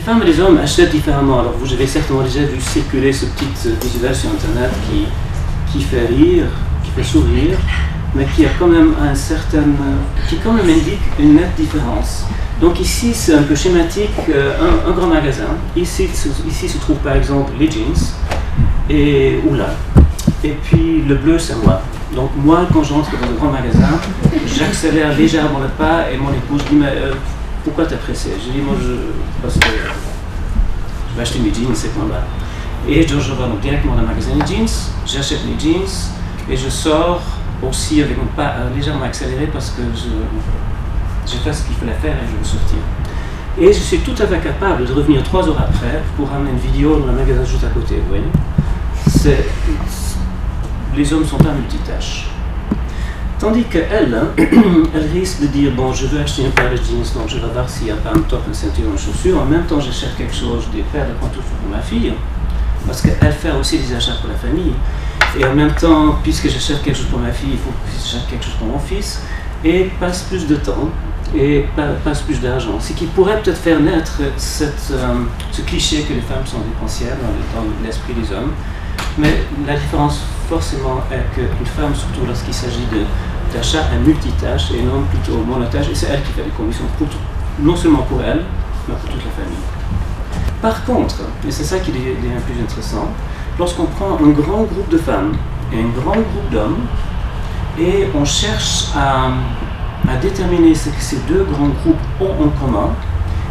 femmes et les hommes achètent différemment. Alors vous avez certainement déjà vu circuler ce petit visuel sur Internet qui fait rire, qui fait sourire, mais qui a quand même qui quand même indique une nette différence. Donc ici c'est un peu schématique, un grand magasin. Ici se trouve par exemple les jeans et Oula. Et puis le bleu c'est moi. Donc moi quand j'entre dans un grand magasin, j'accélère légèrement le pas et mon épouse dit mais pourquoi t'es pressé? Je dis moi parce que je vais acheter mes jeans, c'est comme là. Et je vais donc directement dans le magasin de jeans, j'achète mes jeans et je sors aussi avec mon pas légèrement accéléré parce que j'ai fait ce qu'il fallait faire et je veux sortir. Et je suis tout à fait capable de revenir 3 heures après pour ramener une vidéo dans le magasin juste à côté, vous voyez. Les hommes sont pas multitâches. Tandis qu'elle, elle risque de dire, bon, je veux acheter une paire de jeans, donc je vais voir s'il n'y a pas un top, une ceinture, une chaussure. En même temps, j'achète quelque chose, des paires de pantoufles pour ma fille, parce qu'elle fait aussi des achats pour la famille. Et en même temps, puisque j'achète quelque chose pour ma fille, il faut que j'achète quelque chose pour mon fils, et passe plus de temps, et passe plus d'argent. Ce qui pourrait peut-être faire naître ce cliché que les femmes sont dépensières dans l'esprit des hommes. Mais la différence forcément est qu'une femme, surtout lorsqu'il s'agit d'achat à multitâche et non plutôt monotâche, et c'est elle qui fait les commissions, non seulement pour elle, mais pour toute la famille. Par contre, et c'est ça qui devient plus intéressant, lorsqu'on prend un grand groupe de femmes et un grand groupe d'hommes, et on cherche à déterminer ce que ces deux grands groupes ont en commun,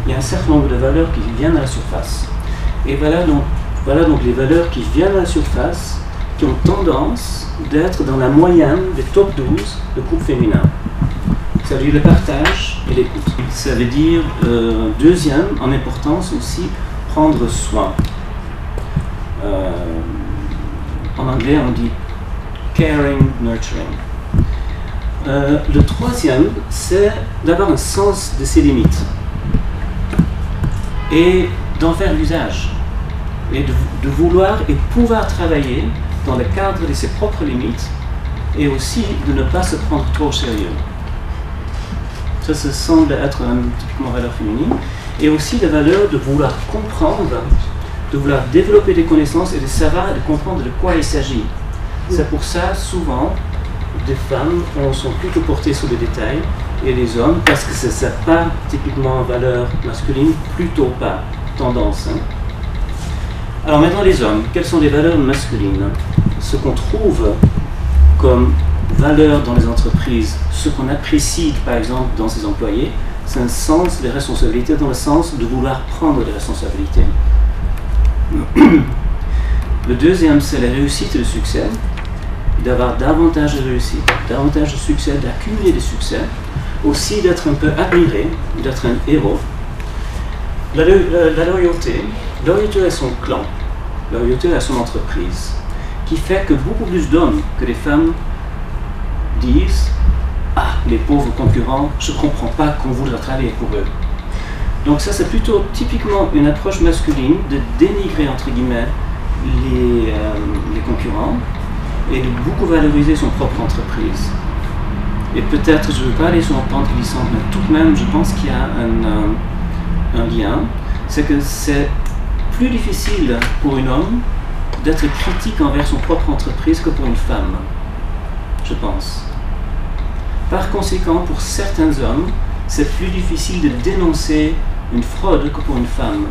il y a un certain nombre de valeurs qui viennent à la surface. Et voilà donc les valeurs qui viennent à la surface, qui ont tendance d'être dans la moyenne des top 12 de groupes féminins. Ça veut dire le partage et l'écoute. Ça veut dire, deuxième en importance aussi, prendre soin. En anglais on dit caring, nurturing. Le troisième, c'est d'avoir un sens de ses limites et d'en faire l'usage. Et de vouloir et pouvoir travailler dans le cadre de ses propres limites et aussi de ne pas se prendre trop au sérieux. Ça semble être typiquement valeur féminine. Et aussi la valeur de vouloir comprendre, de vouloir développer des connaissances et de savoir et de comprendre de quoi il s'agit. C'est pour ça, souvent, des femmes sont plutôt portées sur les détails et les hommes, parce que c'est pas typiquement valeur masculine, plutôt pas tendance. Alors maintenant les hommes, quelles sont les valeurs masculines? Ce qu'on trouve comme valeur dans les entreprises, ce qu'on apprécie par exemple dans ses employés, c'est un sens des responsabilités dans le sens de vouloir prendre des responsabilités. Le deuxième, c'est la réussite et le succès, d'avoir davantage de réussite, davantage de succès, d'accumuler des succès, aussi d'être un peu admiré, d'être un héros. La loyauté à son clan, la loyauté à son entreprise, qui fait que beaucoup plus d'hommes que les femmes disent « Ah, les pauvres concurrents, je ne comprends pas qu'on voudra travailler pour eux ». Donc ça, c'est plutôt typiquement une approche masculine de dénigrer, entre guillemets, les concurrents et de beaucoup valoriser son propre entreprise. Et peut-être, je ne veux pas aller sur une pente glissante, mais tout de même, je pense qu'il y a un lien. C'est que c'est plus difficile pour un homme d'être critique envers son propre entreprise que pour une femme, je pense. Par conséquent, pour certains hommes, c'est plus difficile de dénoncer une fraude que pour une femme.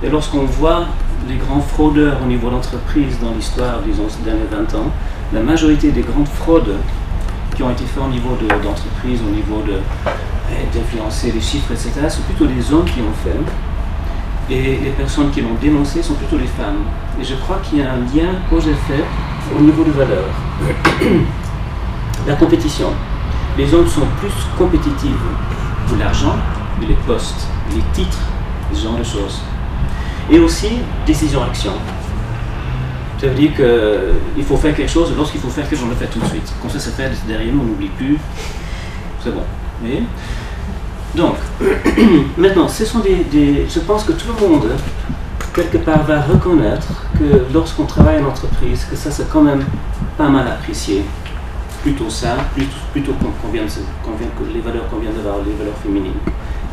Et lorsqu'on voit les grands fraudeurs au niveau de l'entreprise dans l'histoire, disons, ces derniers 20 ans, la majorité des grandes fraudes qui ont été faites au niveau d'entreprise, au niveau d'influencer les chiffres, etc., sont plutôt les hommes qui l'ont fait. Et les personnes qui l'ont dénoncé sont plutôt les femmes. Et je crois qu'il y a un lien cause effet au niveau de valeur. La compétition. Les hommes sont plus compétitifs pour l'argent, les postes, les titres, ce genre de choses. Et aussi, décision-action. Ça veut dire qu'il faut faire quelque chose, et lorsqu'il faut faire quelque chose, on le fait tout de suite. Quand ça se fait derrière nous, on n'oublie plus. C'est bon. Vous voyez ? Donc, maintenant, ce sont je pense que tout le monde, quelque part, va reconnaître que lorsqu'on travaille en entreprise, que ça c'est quand même pas mal apprécié. Plutôt ça, plutôt que les valeurs qu'on vient de voir, les valeurs féminines.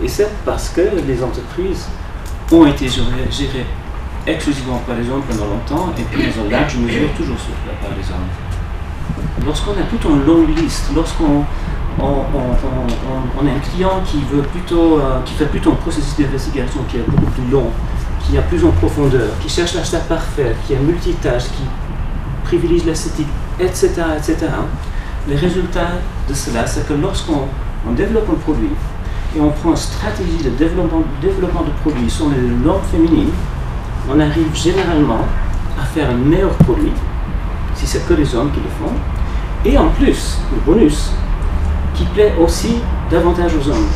Et c'est parce que les entreprises ont été gérées exclusivement par les hommes pendant longtemps et puis dans une large mesure toujours par les hommes. Lorsqu'on a toute une longue liste, lorsqu'on a un client qui fait plutôt un processus d'investigation qui est beaucoup plus long, qui a plus en profondeur, qui cherche l'achat parfait, qui est multitâche, qui privilégie l'esthétique, etc., etc. Le résultat de cela, c'est que lorsqu'on développe un produit et on prend une stratégie de développement de produits sur les normes féminines, on arrive généralement à faire un meilleur produit, si c'est que les hommes qui le font, et en plus, le bonus, qui plaît aussi davantage aux hommes.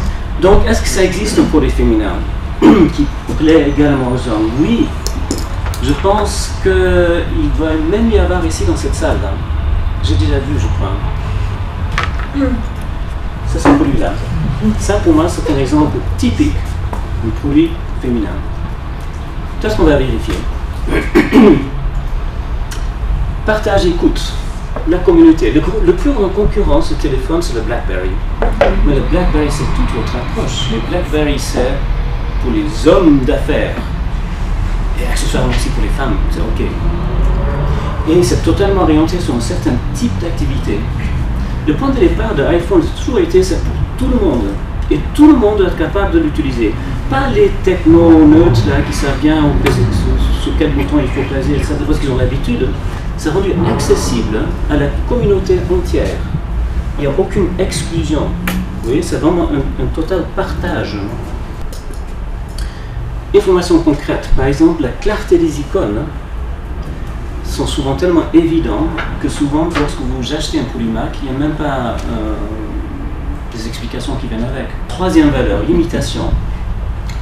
Donc, est-ce que ça existe un produit féminin qui plaît également aux hommes? Oui, je pense qu'il va même y avoir ici dans cette salle, hein. J'ai déjà vu, je crois. C'est ce produit-là. Ça, pour moi, c'est un exemple typique d'un produit féminin. Qu'est-ce qu'on va vérifier? Partage, écoute. La communauté. Le plus grand concurrent sur le téléphone, c'est le BlackBerry. Mais le BlackBerry, c'est toute votre approche. Le BlackBerry, c'est pour les hommes d'affaires. Et accessoirement aussi pour les femmes, c'est OK. Et c'est totalement orienté sur un certain type d'activité. Le point de départ de l'iPhone, c'est toujours été, c'est pour tout le monde. Et tout le monde doit être capable de l'utiliser. Pas les techno-neutres là qui savent bien sur quel bouton il faut peser, etc. Parce qu'ils ont l'habitude. C'est rendu accessible à la communauté entière. Il n'y a aucune exclusion. Vous voyez, c'est vraiment un total partage. Informations concrètes. Par exemple, la clarté des icônes sont souvent tellement évidents que souvent, lorsque vous achetez un produit Mac, il n'y a même pas des explications qui viennent avec. Troisième valeur, limitation.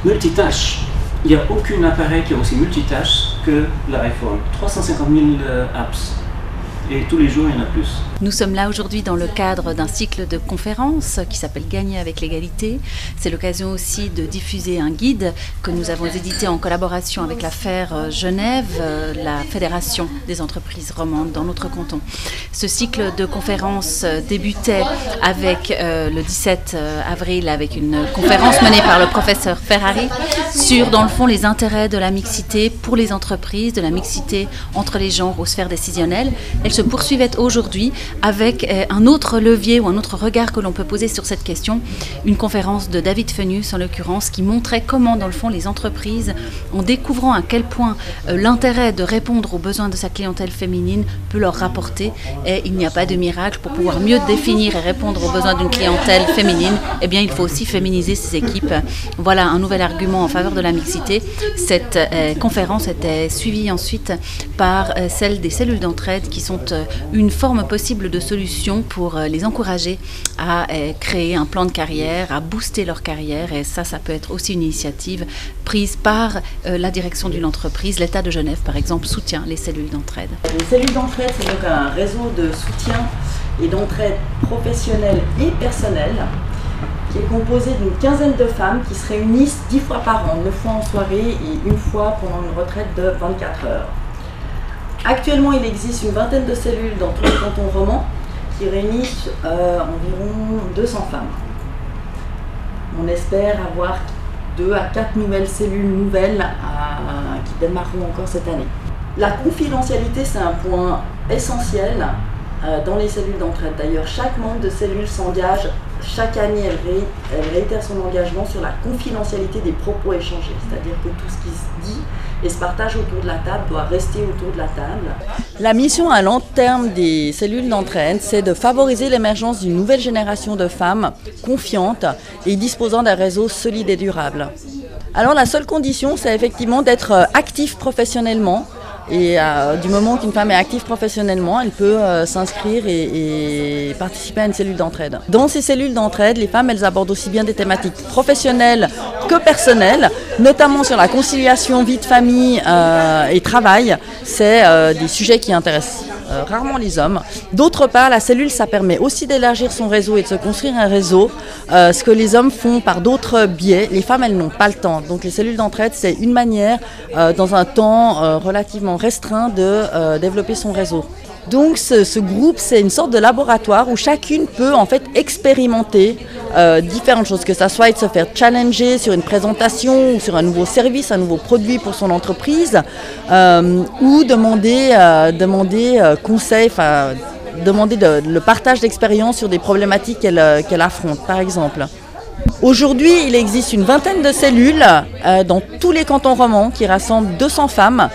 Multitâche. Il n'y a aucun appareil qui est aussi multitâche que l'iPhone. 350 000 apps. Et tous les jours, il y en a plus. Nous sommes là aujourd'hui dans le cadre d'un cycle de conférences qui s'appelle Gagner avec l'égalité. C'est l'occasion aussi de diffuser un guide que nous avons édité en collaboration avec la FER Genève, la Fédération des entreprises romandes dans notre canton. Ce cycle de conférences débutait avec le 17 avril avec une conférence menée par le professeur Ferrari sur, dans le fond, les intérêts de la mixité pour les entreprises, de la mixité entre les genres aux sphères décisionnelles. Elle se poursuivait aujourd'hui avec un autre levier ou un autre regard que l'on peut poser sur cette question, une conférence de David Fenius en l'occurrence qui montrait comment dans le fond les entreprises, en découvrant à quel point l'intérêt de répondre aux besoins de sa clientèle féminine peut leur rapporter, et il n'y a pas de miracle pour pouvoir mieux définir et répondre aux besoins d'une clientèle féminine, eh bien il faut aussi féminiser ses équipes. Voilà un nouvel argument en faveur de la mixité. Cette conférence était suivie ensuite par celle des cellules d'entraide qui sont une forme possible de solution pour les encourager à créer un plan de carrière, à booster leur carrière, et ça peut être aussi une initiative prise par la direction d'une entreprise. L'État de Genève, par exemple, soutient les cellules d'entraide. Les cellules d'entraide, c'est donc un réseau de soutien et d'entraide professionnelle et personnelle qui est composé d'une quinzaine de femmes qui se réunissent 10 fois par an, 9 fois en soirée et une fois pendant une retraite de 24 heures. Actuellement, il existe une vingtaine de cellules dans tous les cantons romans qui réunissent environ 200 femmes. On espère avoir 2 à 4 nouvelles cellules qui démarreront encore cette année. La confidentialité, c'est un point essentiel dans les cellules d'entraide. D'ailleurs, chaque membre de cellule s'engage, chaque année, elle réitère son engagement sur la confidentialité des propos échangés. C'est-à-dire que tout ce qui se dit et se partage autour de la table doit rester autour de la table. La mission à long terme des cellules d'entraide, c'est de favoriser l'émergence d'une nouvelle génération de femmes confiantes et disposant d'un réseau solide et durable. Alors la seule condition, c'est effectivement d'être actif professionnellement. Et du moment qu'une femme est active professionnellement, elle peut s'inscrire et participer à une cellule d'entraide. Dans ces cellules d'entraide, les femmes, elles abordent aussi bien des thématiques professionnelles que personnelles, notamment sur la conciliation vie de famille et travail. C'est des sujets qui intéressent rarement les hommes. D'autre part, la cellule, ça permet aussi d'élargir son réseau et de se construire un réseau, ce que les hommes font par d'autres biais. Les femmes, elles n'ont pas le temps. Donc les cellules d'entraide, c'est une manière, dans un temps relativement restreint, de développer son réseau. Donc ce groupe, c'est une sorte de laboratoire où chacune peut en fait expérimenter différentes choses, que ça soit de se faire challenger sur une présentation ou sur un nouveau service, un nouveau produit pour son entreprise, ou demander conseil, demander le partage d'expérience sur des problématiques qu'elle affronte, par exemple. Aujourd'hui, il existe une vingtaine de cellules dans tous les cantons romans qui rassemblent 200 femmes.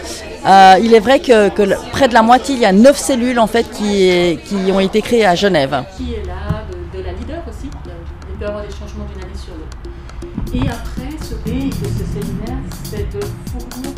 Il est vrai que près de la moitié, il y a 9 cellules en fait qui ont été créées à Genève. Qui est là, de la leader aussi, il peut y avoir des changements d'une année sur l'autre. Et après, ce B de ce séminaire, c'est de fournir